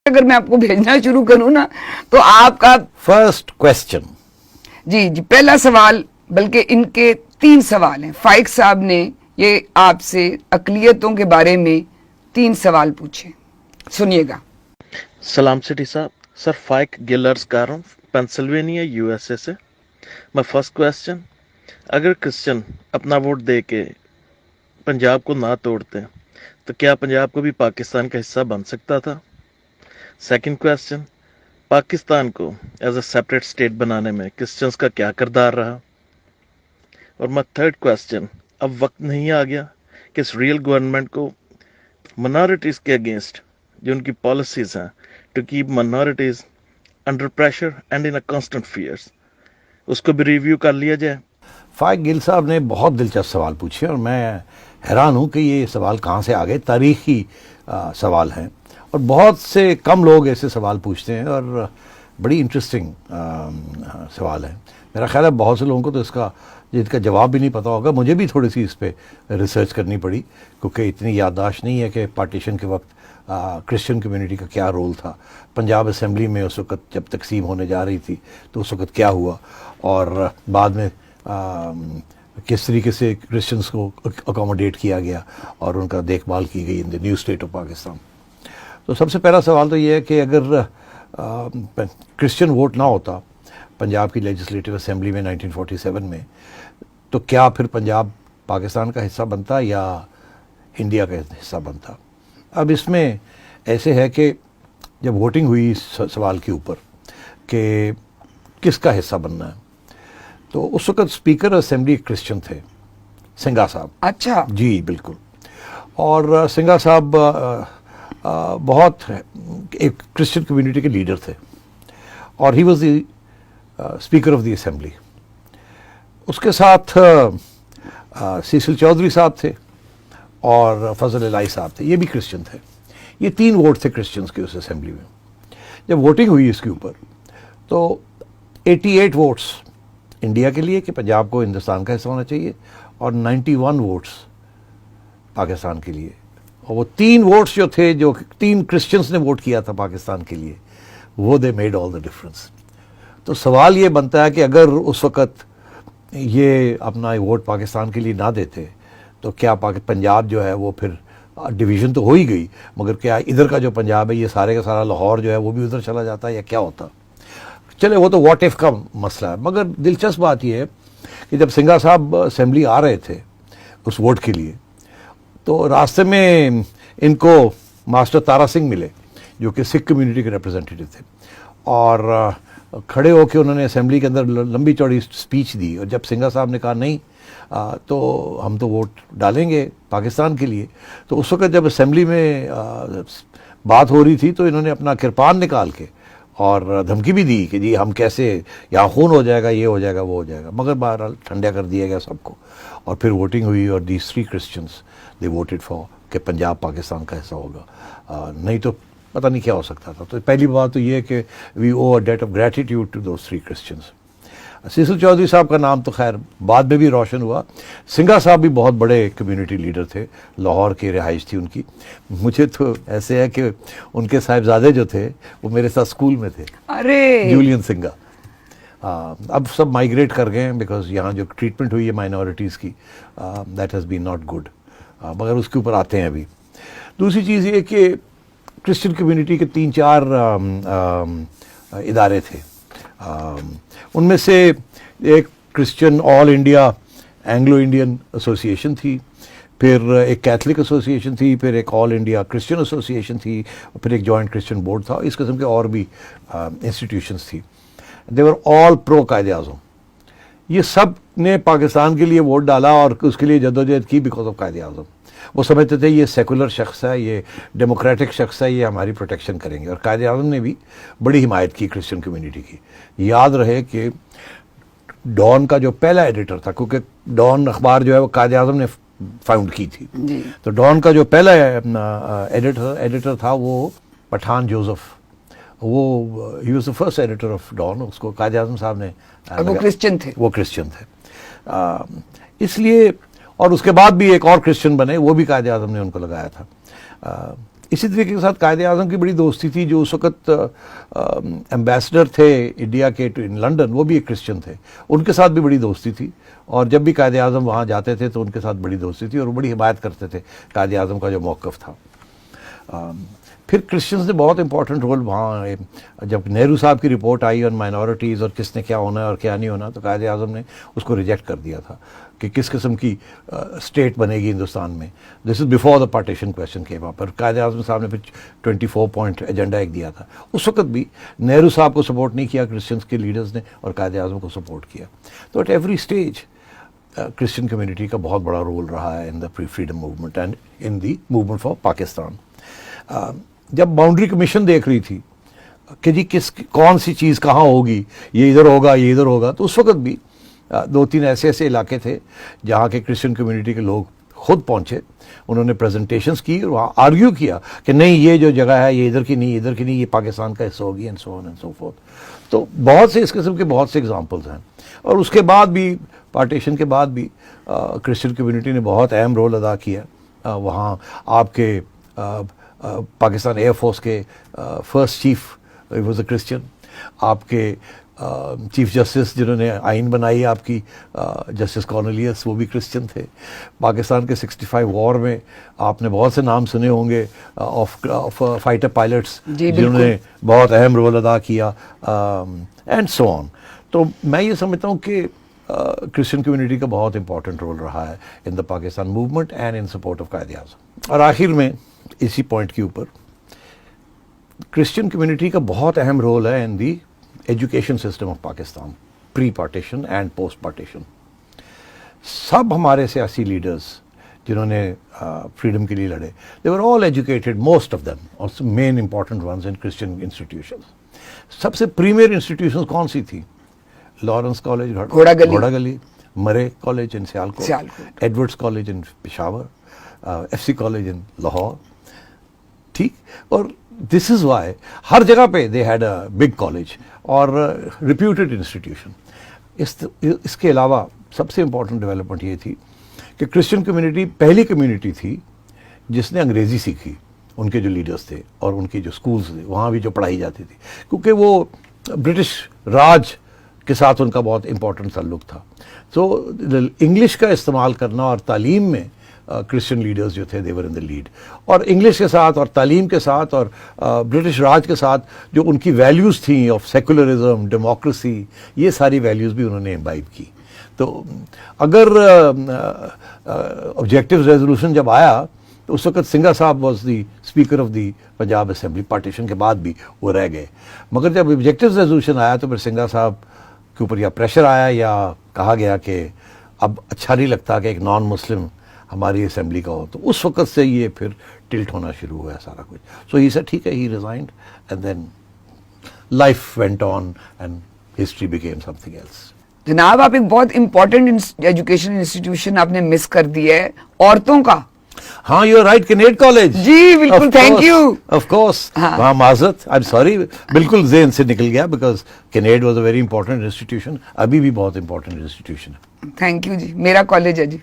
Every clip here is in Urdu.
اگر میں آپ کو بھیجنا شروع کروں نا تو آپ کا فرسٹ کوشچن. جی پہلا سوال، بلکہ ان کے 3 سوال ہیں. فائق صاحب نے یہ آپ سے اقلیتوں کے بارے میں 3 سوال پوچھے، سنیے گا. سلام سٹی صاحب. سر فائق گلرز کر رہا ہوں پینسلوینیا یو ایس اے سے. میں فرسٹ کویسچن، اگر کرسچن اپنا ووٹ دے کے پنجاب کو نہ توڑتے تو کیا پنجاب کو بھی پاکستان کا حصہ بن سکتا تھا؟ سیکنڈ کویسچن، پاکستان کو ایز اے سیپریٹ اسٹیٹ بنانے میں کرسچنس کا کیا کردار رہا؟ اور میں تھرڈ کویسچن، اب وقت نہیں آ گیا کہ اس ریئل گورنمنٹ کو منارٹیز کے اگینسٹ جو ان کی پالیسیز ہیں to keep minorities under pressure and in a constant fears, اس کو بھی ریویو کر لیا جائے؟ فائق گل صاحب نے بہت دلچسپ سوال پوچھے اور میں حیران ہوں کہ یہ سوال کہاں سے آ گئے. تاریخی سوال ہیں اور بہت سے کم لوگ ایسے سوال پوچھتے ہیں اور بڑی انٹرسٹنگ سوال ہے. میرا خیال ہے بہت سے لوگوں کو تو اس کا جواب بھی نہیں پتہ ہوگا. مجھے بھی تھوڑی سی اس پہ ریسرچ کرنی پڑی کیونکہ اتنی یادداشت نہیں ہے کہ پارٹیشن کے وقت کرسچن کمیونٹی کا کیا رول تھا. پنجاب اسمبلی میں اس وقت جب تقسیم ہونے جا رہی تھی تو اس وقت کیا ہوا اور بعد میں کس طریقے سے کرسچنس کو اکوموڈیٹ کیا گیا اور ان کا دیکھ بھال کی گئی ان دی نیو اسٹیٹ آف پاکستان. تو سب سے پہلا سوال تو یہ ہے کہ اگر کرسچن ووٹ نہ ہوتا پنجاب کی لیجسلیٹو اسمبلی میں 1947 میں تو کیا پھر پنجاب پاکستان کا حصہ بنتا یا انڈیا کا حصہ بنتا؟ اب اس میں ایسے ہے کہ جب ووٹنگ ہوئی اس سوال کے اوپر کہ کس کا حصہ بننا ہے تو اس وقت اسپیکر اسمبلی کرسچن تھے، سنگھا صاحب. اچھا جی بالکل. اور سنگھا صاحب بہت ایک کرسچن کمیونٹی کے لیڈر تھے اور he was the speaker of the assembly. اس کے ساتھ سیسل چودھری صاحب تھے اور فضل الہی صاحب تھے، یہ بھی کرسچن تھے. یہ 3 ووٹ تھے کرسچنس کے اس اسمبلی میں. جب ووٹنگ ہوئی اس کے اوپر تو 88 ووٹس انڈیا کے لیے کہ پنجاب کو ہندوستان کا حصہ ہونا چاہیے اور 91 ووٹس پاکستان کے لیے. اور وہ 3 ووٹس جو تھے جو 3 کرسچنس نے ووٹ کیا تھا پاکستان کے لیے وہ they made all the difference. تو سوال یہ بنتا ہے کہ اگر اس وقت یہ اپنا ووٹ پاکستان کے لیے نہ دیتے تو کیا پنجاب جو ہے وہ پھر ڈویژن تو ہو ہی گئی مگر کیا ادھر کا جو پنجاب ہے یہ سارے کا سارا لاہور جو ہے وہ بھی ادھر چلا جاتا ہے یا کیا ہوتا؟ چلے وہ تو واٹ ایف کا مسئلہ ہے. مگر دلچسپ بات یہ ہے کہ جب سنگھا صاحب اسمبلی آ رہے تھے اس ووٹ کے لیے تو راستے میں ان کو ماسٹر تارا سنگھ ملے جو کہ سکھ کمیونٹی کے ریپرزینٹیو تھے اور کھڑے ہو کے انہوں نے اسمبلی کے اندر لمبی چوڑی اسپیچ دی. اور جب سنگھا صاحب نے کہا نہیں تو ہم تو ووٹ ڈالیں گے پاکستان کے لیے، تو اس وقت جب اسمبلی میں بات ہو رہی تھی تو انہوں نے اپنا کرپان نکال کے اور دھمکی بھی دی کہ جی ہم کیسے یہاں خون ہو جائے گا، یہ ہو جائے گا، وہ ہو جائے گا. مگر بہرحال ٹھنڈا کر دیا گیا سب کو اور پھر ووٹنگ ہوئی اور these 3 Christians they voted for کہ پنجاب پاکستان کا حصہ ہوگا. نہیں تو پتہ نہیں کیا ہو سکتا تھا. تو پہلی بات تو یہ کہ we owe a debt of gratitude to those 3 Christians. Cecil Chaudhry صاحب کا نام تو خیر بعد میں بھی روشن ہوا. سنگھا صاحب بھی بہت بڑے کمیونٹی لیڈر تھے، لاہور کی رہائش تھی ان کی. مجھے تو ایسے ہے کہ ان کے صاحبزادے جو تھے وہ میرے ساتھ اسکول میں تھے، ارے جولین سنگھا. اب سب مائیگریٹ کر گئے ہیں بیکاز یہاں جو ٹریٹمنٹ ہوئی ہے مائنورٹیز کی that has been not good. مگر اس کے اوپر آتے ہیں ابھی. دوسری چیز یہ کہ کرسچن کمیونٹی کے 3-4 ادارے تھے. ان میں سے ایک کرسچن آل انڈیا اینگلو انڈین ایسوسیشن تھی، پھر ایک کیتھولک ایسوسیشن تھی، پھر ایک آل انڈیا کرسچن ایسوسیشن تھی، پھر ایک جوائنٹ کرسچن بورڈ تھا. اس قسم کے اور بھی انسٹیٹیوشنس تھی. دے ور آل پرو قائد اعظم. یہ سب نے پاکستان کے لیے ووٹ ڈالا اور اس کے لیے جدوجہد کی بیکاز آف قائد اعظم. وہ سمجھتے تھے یہ سیکولر شخص ہے، یہ ڈیموکریٹک شخص ہے، یہ ہماری پروٹیکشن کریں گے. اور قائد اعظم نے بھی بڑی حمایت کی کرسچن کمیونٹی کی. یاد رہے کہ ڈان کا جو پہلا ایڈیٹر تھا، کیونکہ ڈان اخبار جو ہے وہ قائد اعظم نے فاؤنڈ کی تھی، تو ڈان کا جو پہلا ایڈیٹر تھا وہ پٹھان جوزف. وہ he was the first editor of Dawn. اس کو قائد اعظم صاحب نے وہ کرسچن تھے. وہ کرسچن تھے اس لیے. اور اس کے بعد بھی ایک اور کرسچن بنے، وہ بھی قائد اعظم نے ان کو لگایا تھا. اسی طریقے کے ساتھ قائد اعظم کی بڑی دوستی تھی. جو اس وقت ایمبیسڈر تھے انڈیا کے ان لنڈن, وہ بھی ایک کرسچن تھے, ان کے ساتھ بھی بڑی دوستی تھی. اور جب بھی قائد اعظم وہاں جاتے تھے تو ان کے ساتھ بڑی دوستی تھی, اور وہ بڑی حمایت کرتے تھے قائد اعظم کا جو موقف تھا. پھر کرسچنز نے بہت امپورٹنٹ رول وہاں, جب نہرو صاحب کی رپورٹ آئی آن مائنورٹیز اور کس نے کیا ہونا ہے اور کیا نہیں ہونا, تو قائد اعظم نے اس کو ریجیکٹ کر دیا تھا کہ کس قسم کی اسٹیٹ بنے گی ہندوستان میں. This is before the partition question کے وہاں پر قائد اعظم صاحب نے پھر 24 پوائنٹ ایجنڈا ایک دیا تھا. اس وقت بھی نہرو صاحب کو سپورٹ نہیں کیا کرسچنس کے لیڈرز نے, اور قائد اعظم کو سپورٹ کیا. تو at every stage Christian community کا بہت بڑا رول رہا ہے in the freedom movement and in the movement for Pakistan. جب باؤنڈری کمیشن دیکھ رہی تھی کہ جی کون سی چیز کہاں ہوگی, یہ ادھر ہوگا یہ ادھر ہوگا, تو اس وقت بھی 2-3 ایسے علاقے تھے جہاں کے کرسچن کمیونٹی کے لوگ خود پہنچے, انہوں نے پریزنٹیشنز کی اور وہاں آرگیو کیا کہ نہیں یہ جو جگہ ہے یہ ادھر کی نہیں, ادھر کی نہیں, یہ پاکستان کا حصہ ہوگی, and so on and so forth. تو بہت سے اس قسم کے بہت سے ایگزامپلز ہیں. اور اس کے بعد بھی پارٹیشن کے بعد بھی کرسچن کمیونٹی نے بہت اہم رول ادا کیا. وہاں آپ کے پاکستان ایئر فورس کے first chief was a Christian, آپ کے چیف جسٹس جنہوں نے آئین بنائی آپ کی جسٹس کارنیلیس, وہ بھی کرسچن تھے. پاکستان کے 65 وار میں آپ نے بہت سے نام سنے ہوں گے آف فائٹر پائلٹس جنہوں نے بہت اہم رول ادا کیا, اینڈ سو آن. تو میں یہ سمجھتا ہوں کہ کرسچن کمیونٹی کا بہت امپورٹنٹ رول رہا ہے in the Pakistan movement and in support of Quaid Azam. اور آخر میں اسی پوائنٹ کے اوپر کرسچن کمیونٹی کا بہت اہم رول ہے in the education system of Pakistan, pre partition and post partition. سب ہمارے سیاسی لیڈرز جنہوں نے فریڈم کے لیے لڑے, they were all educated, most of them, also main important ones in Christian institutions. سب سے پریمیئر انسٹیٹیوشنز کون سی تھی؟ Lawrence college Ghora Gali, Murray college in Sialkot, Edwardes college in Peshawar, F C college in Lahore. ٹھیک, اور دس از وائی ہر جگہ پہ the head a big college اور ریپیوٹیڈ انسٹیٹیوشن. اس کے علاوہ سب سے امپورٹنٹ ڈیولپمنٹ یہ تھی کہ کرسچن کمیونٹی پہلی کمیونٹی تھی جس نے انگریزی سیکھی. ان کے جو لیڈرز تھے اور ان کی جو اسکولز تھے وہاں بھی جو پڑھائی جاتی تھی, کیونکہ وہ برٹش راج کے ساتھ ان کا بہت امپورٹنٹ تعلق تھا. تو انگلش کا استعمال کرنا اور تعلیم میں کرسچن لیڈرز جو تھے they were in the lead. اور انگلش کے ساتھ اور تعلیم کے ساتھ اور برٹش راج کے ساتھ جو ان کی ویلیوز تھیں آف سیکولرزم, ڈیموکریسی, یہ ساری ویلیوز بھی انہوں نے امبائب کی. تو اگر آبجیکٹیو ریزولوشن جب آیا تو اس وقت سنگھا صاحب was the speaker of the Punjab assembly, partition کے بعد بھی وہ رہ گئے. مگر جب آبجیکٹیو ریزولوشن آیا تو پھر سنگھا صاحب کے اوپر یا پریشر آیا یا کہا گیا کہ اب اچھا نہیں لگتا کہ ایک نان مسلم ہماری اسمبلی کا ہو. تو اس وقت سے یہ پھر ٹلٹ ہونا شروع ہوا ہے سارا کچھ. سو ہی سیڈ ٹھیک ہے, he resigned and then life went on and history became something else. جناب آپ ایک بہت امپورٹنٹ ایجوکیشن انسٹیٹیوشن آپ نے مس کر دی ہے, عورتوں کا. ہاں you are right, Kinnaird College. جی بالکل, تھینک یو. آف کورس, وہاں معذرت, آئی ایم سوری, بالکل ذہن سے نکل گیا because Kinnaird was a very important institution, ابھی بھی بہت امپورٹنٹ انسٹیٹیوشن ہے. تھینک یو جی, میرا کالج ہے جی.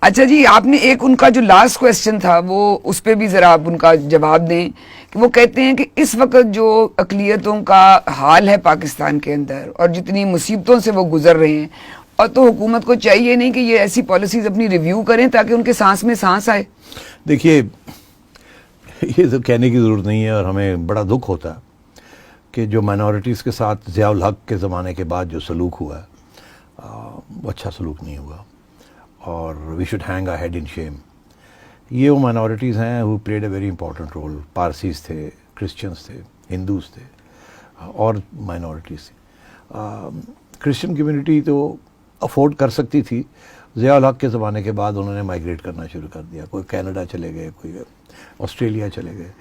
اچھا جی, آپ نے ایک ان کا جو لاسٹ کویسچن تھا وہ اس پہ بھی ذرا آپ ان کا جواب دیں کہ وہ کہتے ہیں کہ اس وقت جو اقلیتوں کا حال ہے پاکستان کے اندر اور جتنی مصیبتوں سے وہ گزر رہے ہیں, اور تو حکومت کو چاہیے نہیں کہ یہ ایسی پالیسیز اپنی ریویو کریں تاکہ ان کے سانس میں سانس آئے. دیکھیے یہ تو کہنے کی ضرورت نہیں ہے, اور ہمیں بڑا دکھ ہوتا ہے کہ جو مائنورٹیز کے ساتھ ضیاء الحق کے زمانے کے بعد جو سلوک ہوا ہے وہ اچھا سلوک نہیں ہوا, اور we should hang a head in shame. یہ وہ مائنورٹیز ہیں who played a very important role. Parsis تھے, کرسچنس تھے, ہندوز تھے اور مائنورٹیز تھے. کرسچن کمیونٹی تو افورڈ کر سکتی تھی. ضیاء الحق کے زمانے کے بعد انہوں نے مائگریٹ کرنا شروع کر دیا, کوئی کینیڈا چلے گئے, کوئی آسٹریلیا چلے گئے.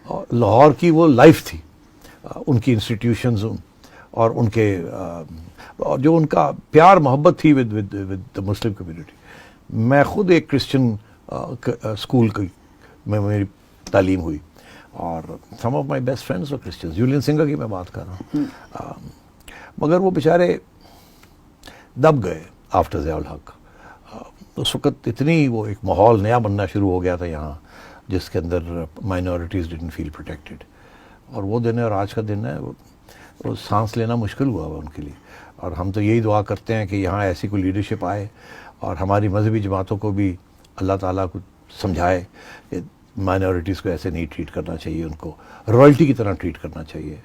اور لاہور کی وہ لائف تھی, ان کی انسٹیٹیوشنز اور ان کے اور جو ان کا پیار محبت تھی ود دا مسلم کمیونٹی. میں خود ایک کرسچن اسکول میں میری تعلیم ہوئی, اور سم آف مائی بیسٹ فرینڈس اور کرسچنز. یولین سنگھا کی میں بات کر رہا ہوں, مگر وہ بیچارے دب گئے آفٹر ضیاء الحق. اس وقت اتنی وہ ایک ماحول نیا بننا شروع ہو گیا تھا یہاں, جس کے اندر مائنورٹیز ڈڈنٹ فیل پروٹیکٹڈ. اور وہ دن ہے اور آج کا دن ہے وہ سانس لینا مشکل ہوا ہوا ان کے لیے. اور ہم تو یہی دعا کرتے ہیں کہ یہاں ایسی کوئی لیڈرشپ آئے اور ہماری مذہبی جماعتوں کو بھی اللہ تعالیٰ کو سمجھائے کہ مائنورٹیز کو ایسے نہیں ٹریٹ کرنا چاہیے, ان کو رائلٹی کی طرح ٹریٹ کرنا چاہیے.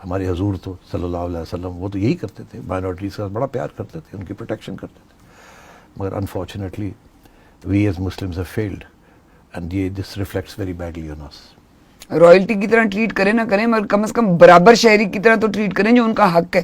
ہمارے حضور تو صلی اللہ علیہ وسلم وہ تو یہی کرتے تھے, مائنورٹیز کا بڑا پیار کرتے تھے, ان کی پروٹیکشن کرتے تھے. مگر unfortunately we as Muslims have failed and یہ this reflects very badly on us. Royalty کی طرح ٹریٹ کریں نہ کریں مگر کم از کم برابر شہری کی طرح تو ٹریٹ کریں جو ان کا حق ہے.